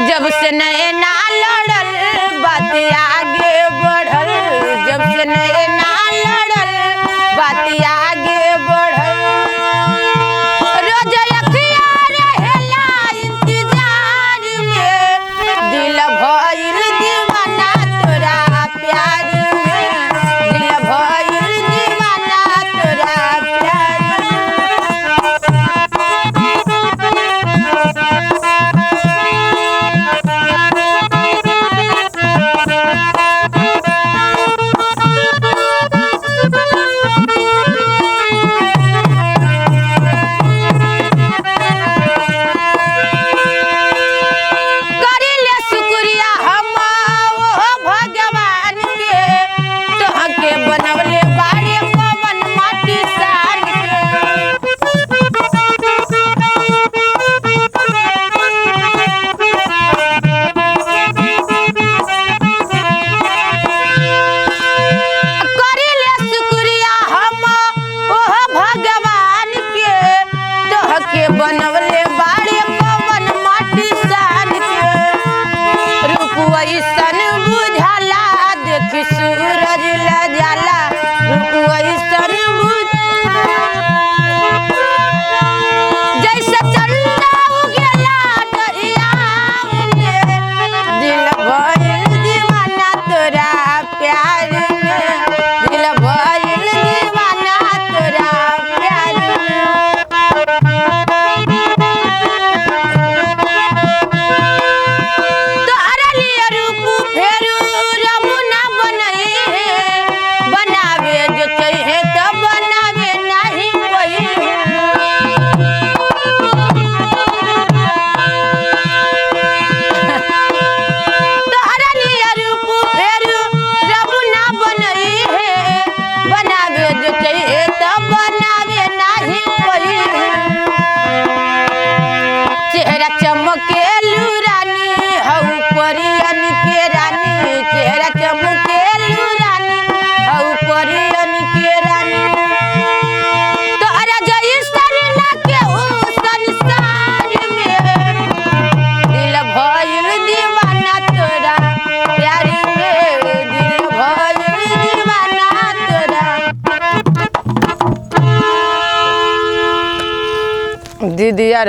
जब से नैना लड़ल बात आगे बढ़ल, जब से नैना लड़ल बात आगे बढ़ल। रोज अखिया रहेला इंतजार में, दिल भइल दीवाना तोरा प्यार में, दिल भइल दीवाना तोरा प्यार में। बनवले बाड़े पवन माटी सान के, रूप वैसन बुझाला देखी सूरज ल जाला, रूप वैसन जैसे चंदा उगेला दरिया में, दिल भइल दीवाना तोरा प्यार में, दिल भइल दीवाना तोरा प्यार में। चेहरा चमकेलू रानी हऊ परियन के रानी, चेहरा चमकेलू रानी हऊ परियन के रानी। तोहरा जइसन ना केहू संसार में, दिल भइल दीवाना तोरा प्यार में, दिल भइल दीवाना तोरा। दीदी यार